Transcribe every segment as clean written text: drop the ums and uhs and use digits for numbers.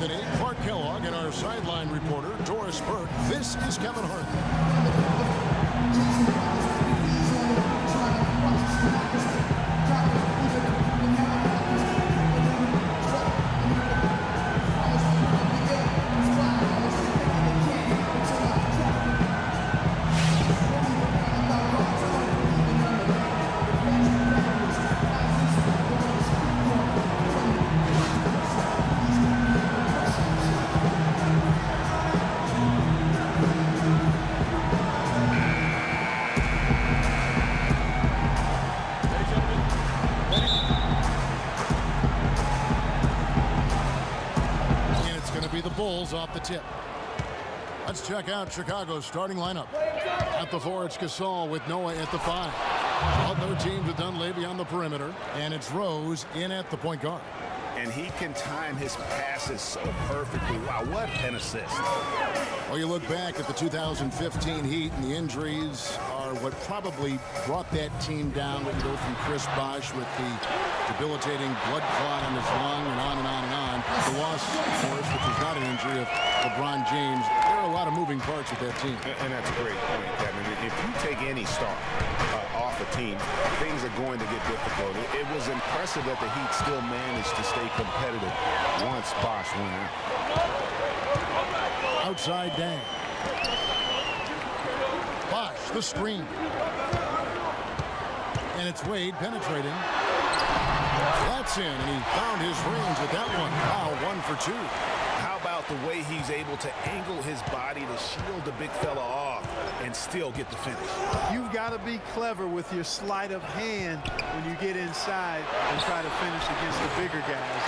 Anthony, Clark Kellogg, and our sideline reporter, Doris Burke. This is Kevin Harden. Bulls off the tip. Let's check out Chicago's starting lineup. At the 4, it's Gasol with Noah at the 5. Other teams have done Levy on the perimeter, and it's Rose in at the point guard. And he can time his passes so perfectly. Wow, what an assist. Well, you look back at the 2015 Heat, and the injuries are what probably brought that team down. When you go from Chris Bosh with the debilitating blood clot on his lung and on and on and on. The loss, of course, which was not an injury, of LeBron James. There are a lot of moving parts with that team. And that's a great point, Kevin. If you take any star off a team, things are going to get difficult. It was impressive that the Heat still managed to stay competitive once Bosh went out. Outside Dang. Bosh, the screen. And it's Wade penetrating. That's in, and he found his range with that one. Wow, 1 for 2. How about the way he's able to angle his body to shield the big fella off and still get the finish? You've got to be clever with your sleight of hand when you get inside and try to finish against the bigger guys.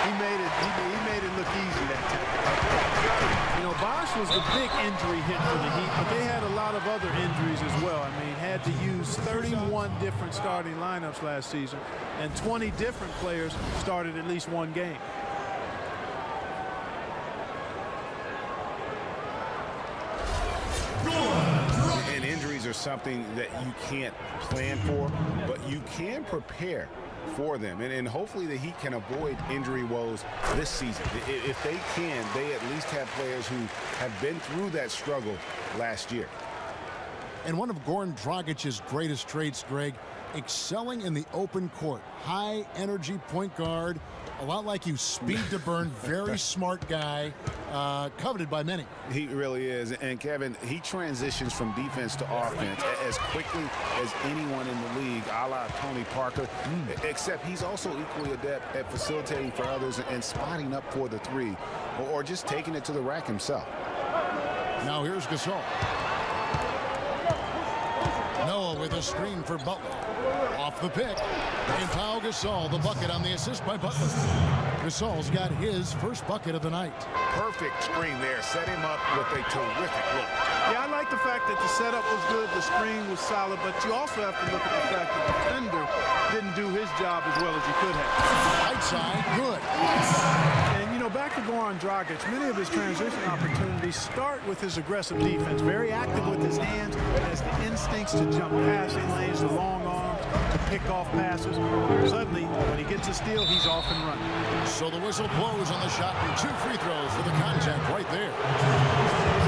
He made it look easy that time. You know, Bosh was the big injury hit for the Heat, but they had a lot of other injuries as well. I mean, had to use 31 different starting lineups last season, and 20 different players started at least one game. And injuries are something that you can't plan for, but you can prepare for them. And hopefully the Heat can avoid injury woes this season. If they can, they at least have players who have been through that struggle last year. And one of Goran Dragic's greatest traits, Greg, excelling in the open court. High energy point guard, a lot like you, speed to burn, very smart guy, coveted by many. He really is. And Kevin, he transitions from defense to offense as quickly as anyone in the league, a la Tony Parker, except he's also equally adept at facilitating for others and spotting up for the 3, or just taking it to the rack himself. Now here's Gasol. Noah with a screen for Butler. Off the pick. And Pau Gasol, the bucket on the assist by Butler. Gasol's got his first bucket of the night. Perfect screen there. Set him up with a terrific look. Yeah, I like the fact that the setup was good, the screen was solid, but you also have to look at the fact that the defender didn't do his job as well as he could have. Right side, good. And, you know, back to Goran Dragic, many of his transition opportunities start with his aggressive defense, very active with his hands, has the instincts to jump passing lanes, the long arms, to pick off passes. Suddenly, when he gets a steal, he's off and running. So the whistle blows on the shot, and 2 free throws for the contact right there.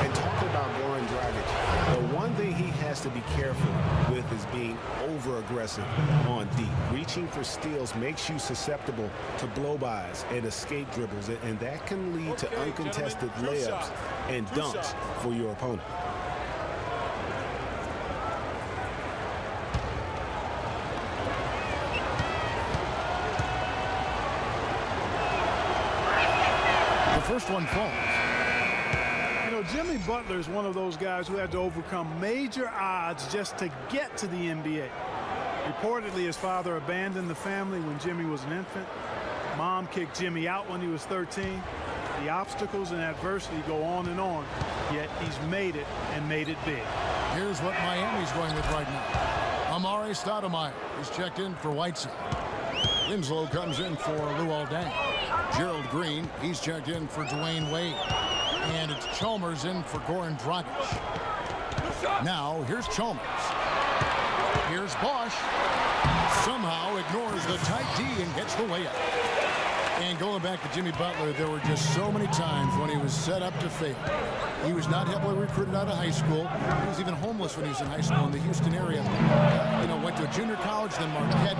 And talking about Goran Dragic, the one thing he has to be careful with is being over-aggressive on deep. Reaching for steals makes you susceptible to blow-bys and escape dribbles, and that can lead to uncontested layups and dunks for your opponent. First one falls. You know, Jimmy Butler is one of those guys who had to overcome major odds just to get to the NBA. Reportedly, his father abandoned the family when Jimmy was an infant. Mom kicked Jimmy out when he was 13. The obstacles and adversity go on, yet he's made it and made it big. Here's what Miami's going with right now. Amari Stoudemire is checked in for Whiteside. Winslow comes in for Luol Deng. Gerald Green, he's checked in for Dwayne Wade. And it's Chalmers in for Goran Dragic. Now, here's Chalmers. Here's Bosh. Somehow ignores the tight D and gets the layup. And going back to Jimmy Butler, there were just so many times when he was set up to fail. He was not heavily recruited out of high school. He was even homeless when he was in high school in the Houston area. Went to a junior college, then Marquette,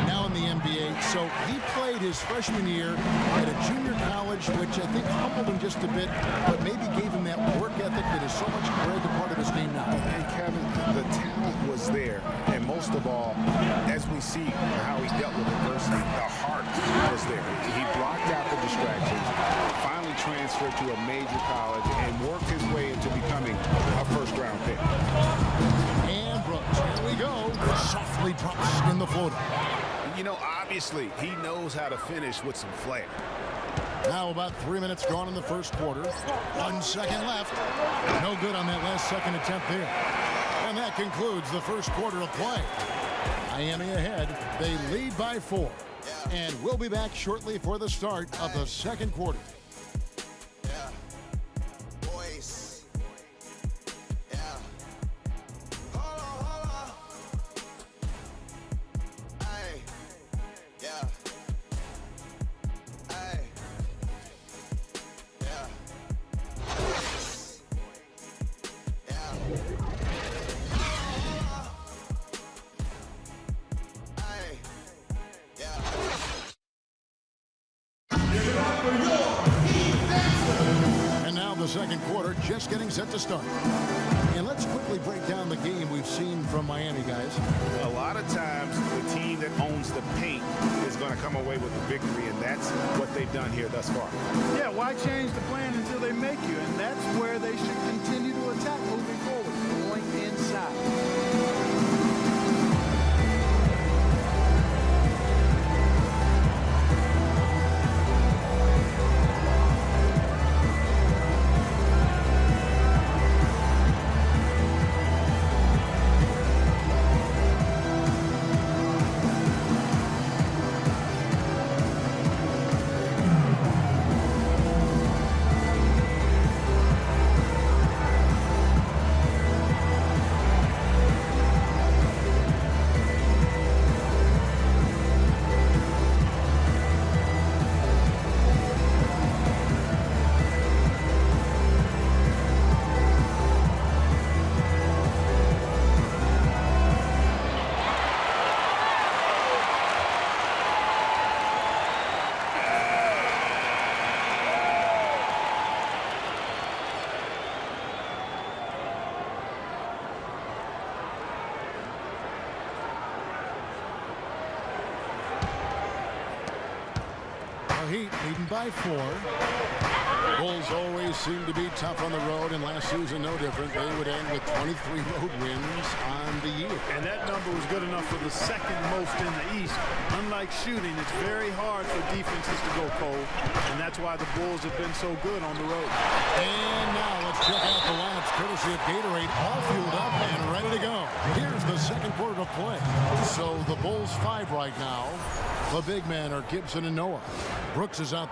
now in the NBA. So he played his freshman year at a junior college, which I think humbled him just a bit, but maybe gave him that work ethic that is so much greater part of his game now. And Kevin, the talent was there, and most of all, as we see how he dealt with adversity, the heart was there. He blocked out the distractions, finally transferred to a major college, and worked his way into becoming a first-round pick. And Brooks, here we go, softly drops in the floater. Obviously, he knows how to finish with some flair. Now about 3 minutes gone in the first quarter. 1 second left. No good on that last second attempt there. And that concludes the first quarter of play. Miami ahead. They lead by 4. And we'll be back shortly for the start of the second quarter. Second quarter just getting set to start. And let's quickly break down the game we've seen from Miami, guys. A lot of times the team that owns the paint is going to come away with the victory, and that's what they've done here thus far. Yeah, why change the plan until they make you? And that's where they should continue to attack moving forward, going inside. Heat leading by 4. Bulls always seem to be tough on the road, and last season no different. They would end with 23 road wins on the year. And that number was good enough for the second most in the East. Unlike shooting, it's very hard for defenses to go cold, and that's why the Bulls have been so good on the road. And now let's check out the lineups courtesy of Gatorade, all fueled up and ready to go. Here's the second quarter of play. So the Bulls 5 right now. The big men are Gibson and Noah. Brooks is out.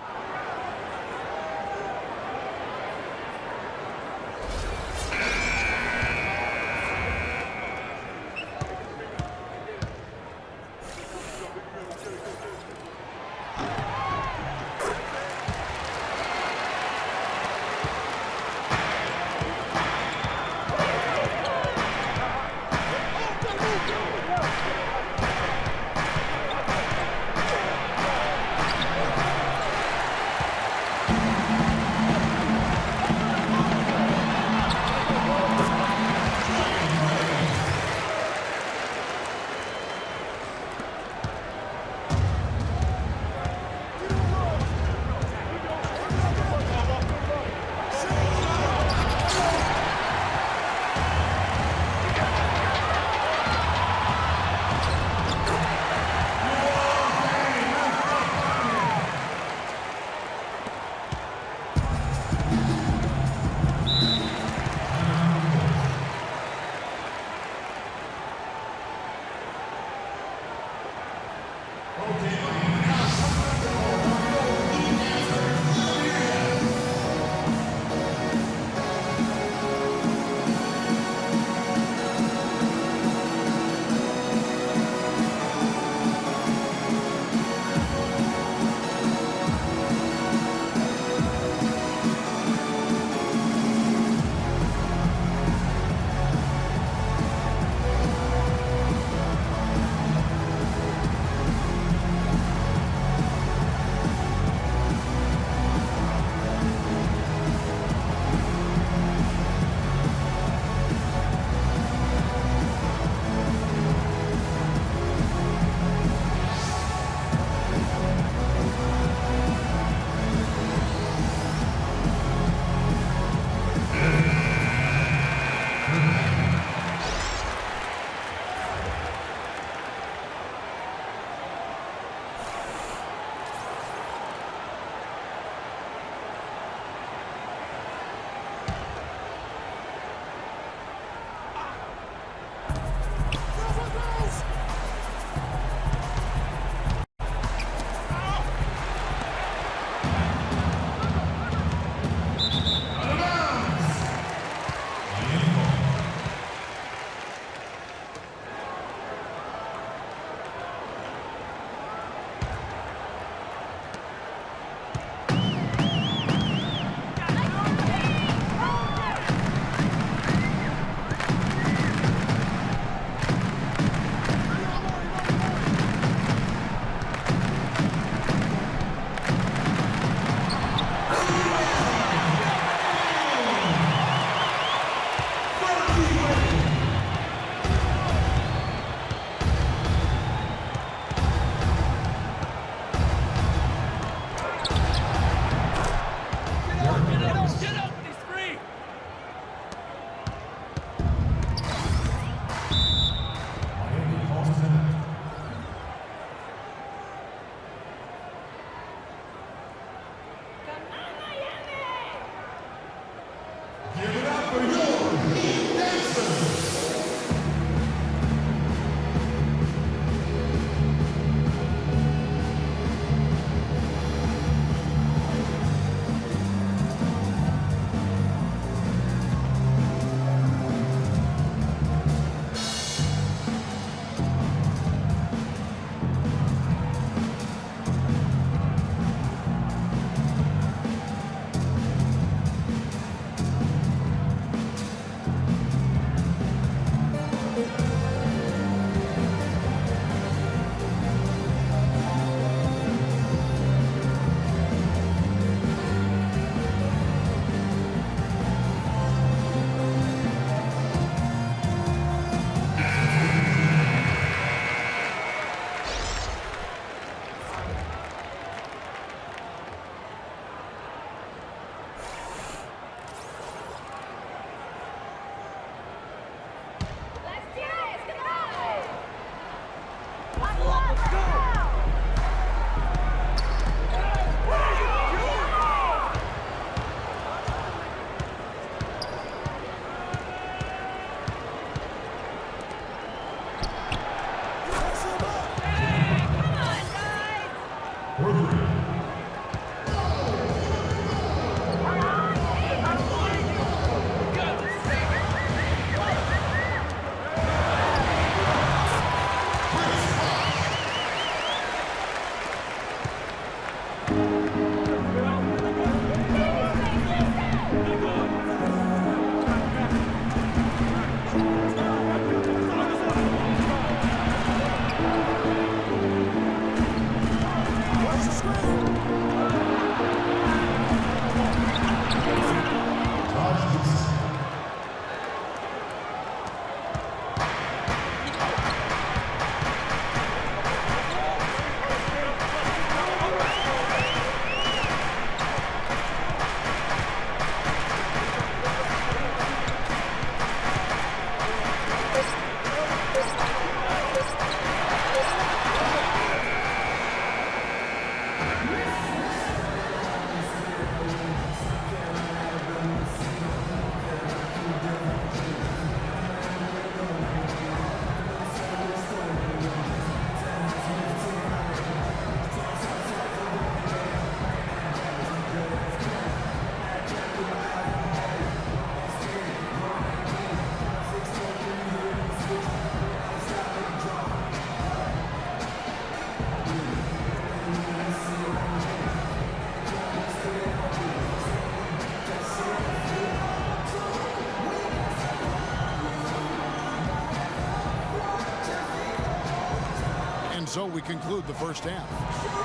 So we conclude the first half.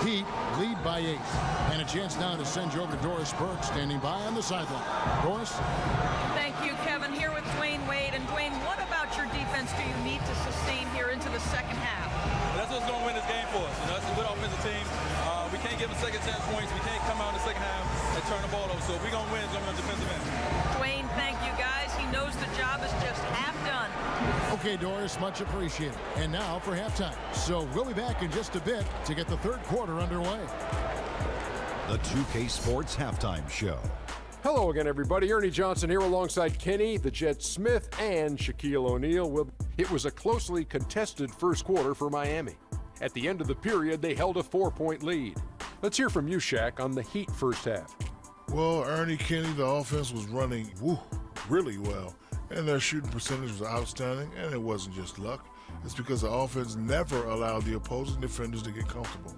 Heat lead by 8. And a chance now to send you over to Doris Burke, standing by on the sideline. Doris? Thank you, Kevin. Here with Dwayne Wade. And Dwayne, what about your defense do you need to sustain here into the second half? That's what's going to win this game for us. You know, it's a good offensive team. We can't give them second chance points. We can't come out in the second half and turn the ball over. So if we're going to win, it's going to be on defensive end. Dwayne, thank you, guys. He knows the job is just half done. Okay, Doris, much appreciated. And now for halftime. So we'll be back in just a bit to get the third quarter underway. The 2K Sports Halftime Show. Hello again, everybody. Ernie Johnson here alongside Kenny, the Jet Smith, and Shaquille O'Neal. It was a closely contested first quarter for Miami. At the end of the period, they held a 4-point lead. Let's hear from you, Shaq, on the Heat first half. Well, Ernie, Kenny, the offense was running really well, and their shooting percentage was outstanding, and it wasn't just luck. It's because the offense never allowed the opposing defenders to get comfortable.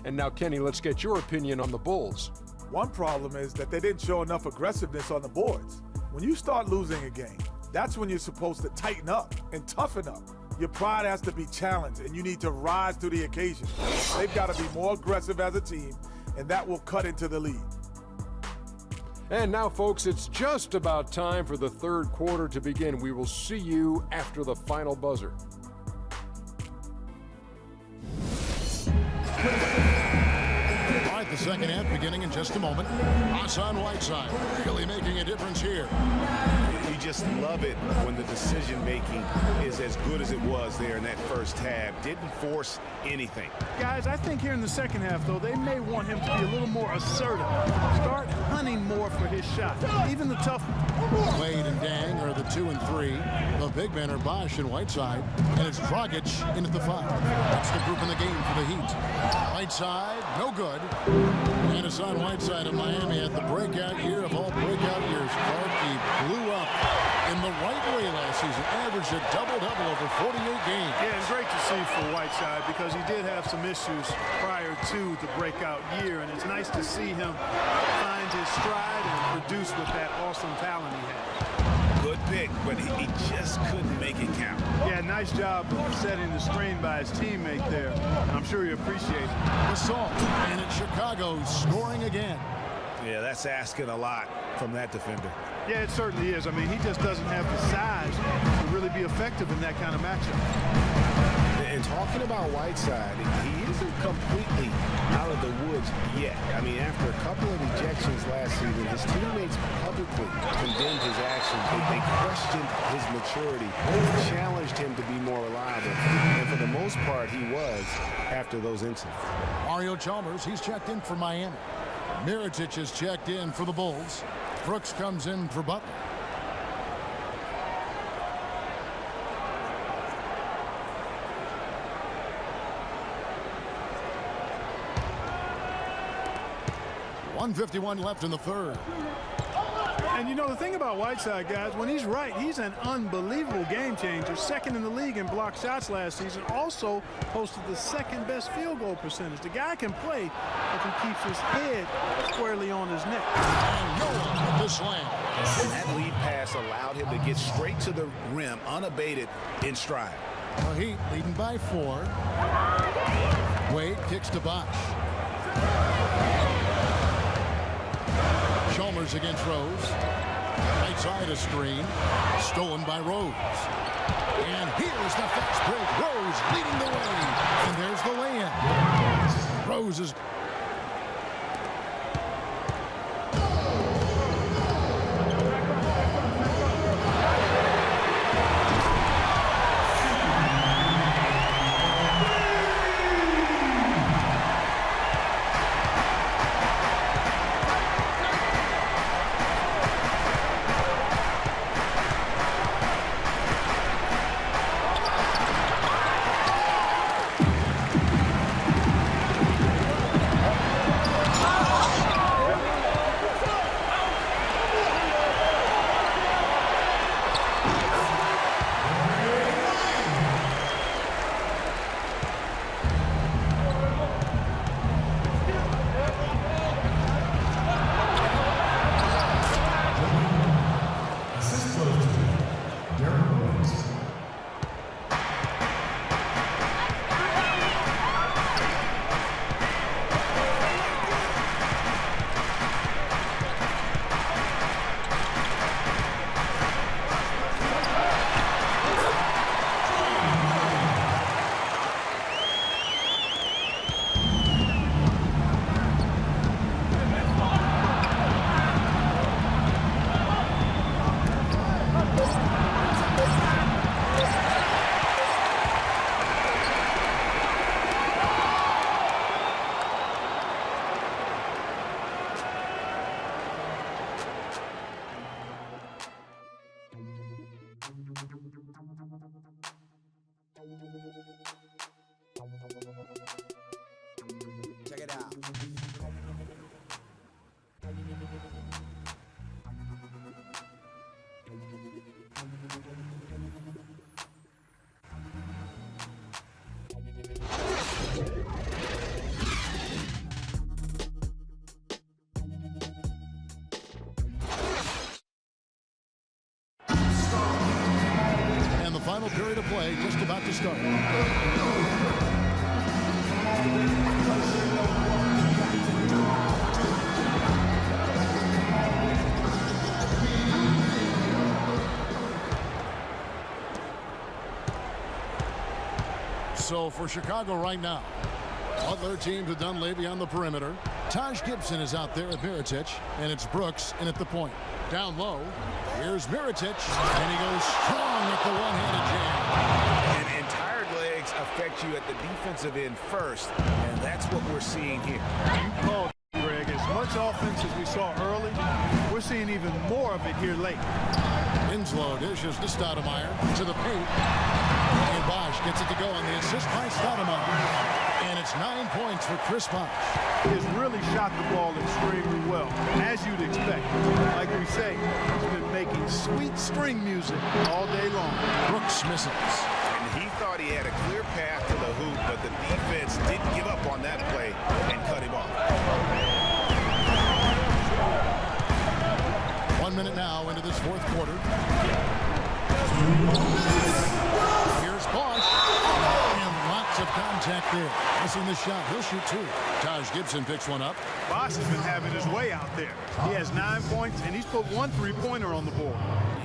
And now, Kenny, let's get your opinion on the Bulls. One problem is that they didn't show enough aggressiveness on the boards. When you start losing a game, that's when you're supposed to tighten up and toughen up. Your pride has to be challenged, and you need to rise to the occasion. They've got to be more aggressive as a team, and that will cut into the lead. And now, folks, it's just about time for the third quarter to begin. We will see you after the final buzzer. All right, the second half beginning in just a moment. Hassan Whiteside really making a difference here. You just love it when the decision-making is as good as it was there in that first half. Didn't force anything. Guys, I think here in the second half, though, they may want him to be a little more assertive. Start hunting more for his shot, even the tough. Wade and Dan 2 and 3. The big men are Bosch and Whiteside, and it's Dragic in at the 5. That's the group in the game for the Heat. Whiteside, no good. And Hassan Whiteside of Miami had the breakout year of all breakout years. Clark, he blew up in the right way last season. Averaged a double-double over 48 games. Yeah, it's great to see for Whiteside because he did have some issues prior to the breakout year, and it's nice to see him find his stride and produce with that awesome talent he had. Good pick, but he just couldn't make it count. Yeah, nice job of setting the screen by his teammate there. I'm sure he appreciates it. Gasol, and it's Chicago scoring again. Yeah, that's asking a lot from that defender. Yeah, it certainly is. I mean, he just doesn't have the size to really be effective in that kind of matchup. And talking about Whiteside, he isn't completely out of the woods yet. I mean, after a couple of ejections last season, his teammates publicly condemned his actions. They questioned his maturity, challenged him to be more reliable. And for the most part, he was after those incidents. Mario Chalmers, he's checked in for Miami. Mirotic is checked in for the Bulls. Brooks comes in for Butler. .151 left in the third. And you know, the thing about Whiteside, guys, when he's right, he's an unbelievable game changer. Second in the league in block shots last season. Also posted the second best field goal percentage. The guy can play if he keeps his head squarely on his neck. And Noah with the slam. And that lead pass allowed him to get straight to the rim, unabated in stride. The Heat leading by 4. Wade kicks to Bosch. Chalmers against Rose. Right side a screen. Stolen by Rose. And here's the fast break. Rose leading the way. And there's the lay-in. Rose is... Check it out. And the final period of play just about to start. So for Chicago right now, Butler teams have done Levy on the perimeter. Taj Gibson is out there at Mirotic, and it's Brooks in at the point. Down low, here's Mirotic, and he goes strong at the one-handed jam. And tired legs affect you at the defensive end first, and that's what we're seeing here. You called, Greg. As much offense as we saw early, we're seeing even more of it here late. Winslow dishes to Stoudemire to the paint. And Bosch gets it to go on the assist by Stoudemire. And it's 9 points for Chris Bosch. He has really shot the ball extremely well, as you'd expect. Like we say, he's been making sweet string music all day long. Brooks misses. And he thought he had a clear path to the hoop, but the defense didn't give up on that play and cut him off. 1 minute now into this fourth quarter. Here's Bosch. And lots of contact there. Missing the shot. He'll shoot two. Taj Gibson picks one up. Bosch has been having his way out there. He has 9 points, and he's put 1 3-pointer on the board.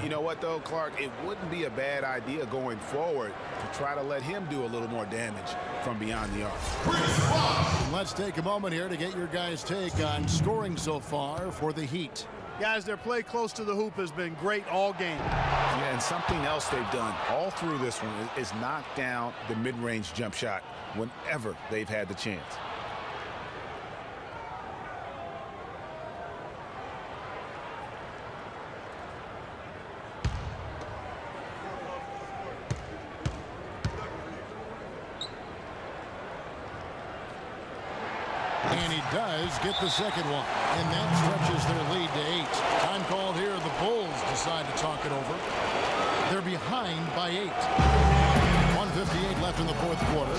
You know what, though, Clark? It wouldn't be a bad idea going forward to try to let him do a little more damage from beyond the arc. Let's take a moment here to get your guys' take on scoring so far for the Heat. Guys, their play close to the hoop has been great all game. Yeah, and something else they've done all through this one is knock down the mid-range jump shot whenever they've had the chance. And he does get the second one. And that stretches their lead to 8. Time called here. The Bulls decide to talk it over. They're behind by 8. 1:58 left in the fourth quarter.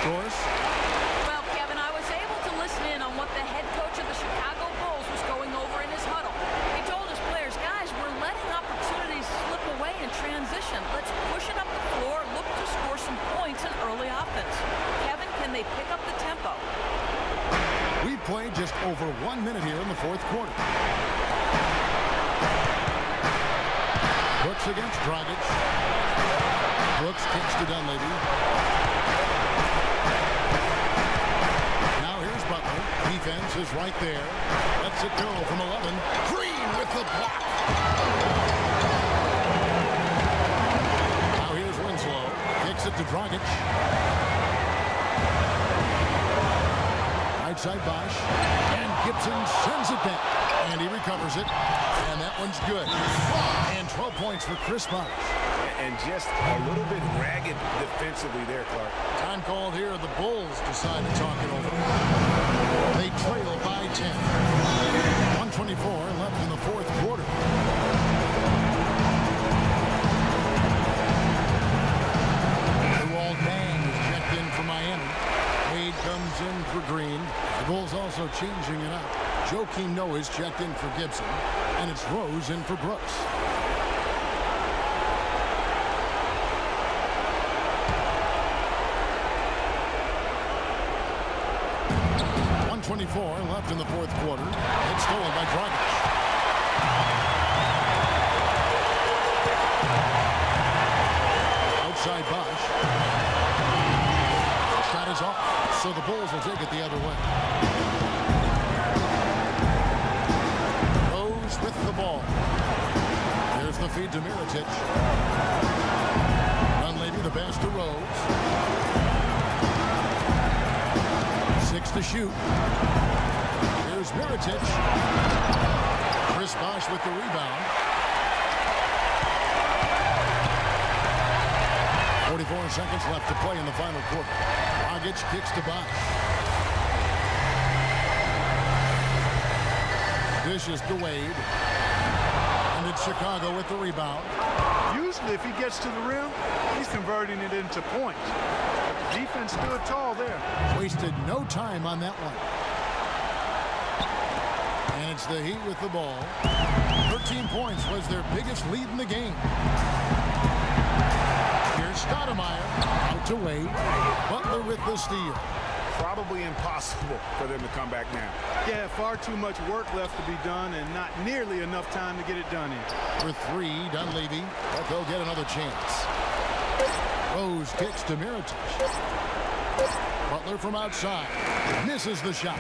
Doris? Well, Kevin, I was able to listen in on what the head coach of the Chicago Bulls was going over in his huddle. He told his players, guys, we're letting opportunities slip away in transition. Let's push it up the floor, look to score some points in early offense. Kevin, can they pick up the tempo? We've played just over 1 minute here in the fourth quarter. Brooks against Dragic. Brooks kicks to Dunleavy. Now here's Butler. Defense is right there. Lets it go from 11. Green with the block. Now here's Winslow. Kicks it to Dragic. Right side Bosch. And Gibson sends it back. And he recovers it. And that one's good. And 12 points for Chris Bosch. And just a little bit ragged defensively there, Clark. Time called here. The Bulls decide to talk it over. They trail by 10. 1:24 left in the fourth quarter. Luol Deng is checked in for Miami. Wade comes in for Green. The Bulls also changing it up. Joakim Noah is checked in for Gibson. And it's Rose in for Brooks. .24 left in the fourth quarter. It's stolen by Dragic. Outside Bosch. Shot is off, so the Bulls will take it the other way. Rose with the ball. There's the feed to Mirotic. Dunleavy the pass to Rose. 6 to shoot. Here's Mirotic. Chris Bosch with the rebound. 44 seconds left to play in the final quarter. Dragic kicks to Bosch. Dishes to Wade. And it's Chicago with the rebound. Usually if he gets to the rim, he's converting it into points. Defense stood tall there. Wasted no time on that one. It's the Heat with the ball. 13 points was their biggest lead in the game. Here's Stoudemire out to Wade. Butler with the steal. Probably impossible for them to come back now. Yeah, far too much work left to be done and not nearly enough time to get it done in. For three, Dunleavy, but they'll get another chance. Rose kicks to Mirotic. Butler from outside. Misses the shot.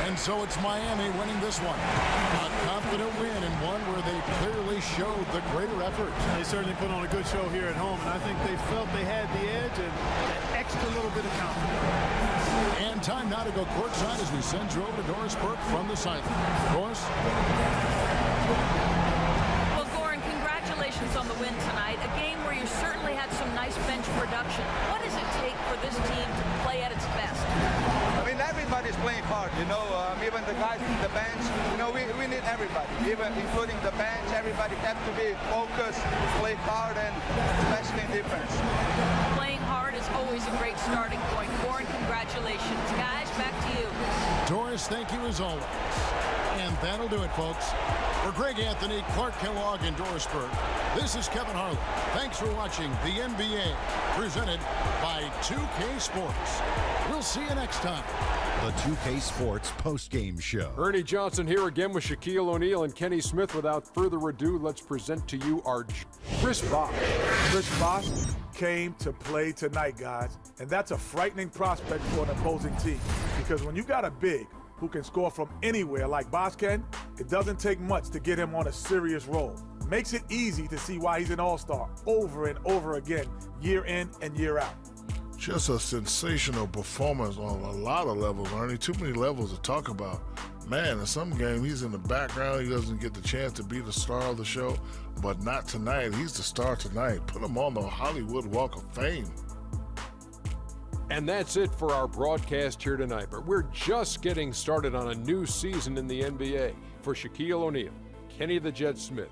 And so it's Miami winning this one. A confident win and one where they clearly showed the greater effort. They certainly put on a good show here at home, and I think they felt they had the edge and that extra little bit of confidence. And time now to go courtside as we send you over to Doris Burke from the sideline. Doris? Well, Goran, congratulations on the win tonight. A game where you certainly had some nice bench production. What does it take for this team to play at its best? I mean, everybody's playing hard, you know, even the guys in the bench, you know, we need everybody, even including the bench. Everybody have to be focused, play hard, and especially in defense. Playing hard is always a great starting point. Goran, congratulations. Guys, back to you. Doris, thank you as always. And that'll do it, folks. For Greg Anthony, Clark Kellogg, and Doris Burke, this is Kevin Harlan. Thanks for watching the NBA, presented by 2K Sports. We'll see you next time. The 2K Sports postgame show. Ernie Johnson here again with Shaquille O'Neal and Kenny Smith. Without further ado, let's present to you our Chris Bosh. Chris Bosh came to play tonight, guys, and that's a frightening prospect for an opposing team, because when you got a big who can score from anywhere like Bosh can, it doesn't take much to get him on a serious roll. Makes it easy to see why he's an all-star over and over again, year in and year out. Just a sensational performance on a lot of levels, Ernie. Too many levels to talk about. Man, in some game, he's in the background. He doesn't get the chance to be the star of the show, but not tonight. He's the star tonight. Put him on the Hollywood Walk of Fame. And that's it for our broadcast here tonight. But we're just getting started on a new season in the NBA. For Shaquille O'Neal, Kenny the Jet Smith,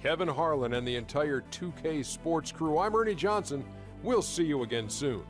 Kevin Harlan, and the entire 2K Sports crew, I'm Ernie Johnson. We'll see you again soon.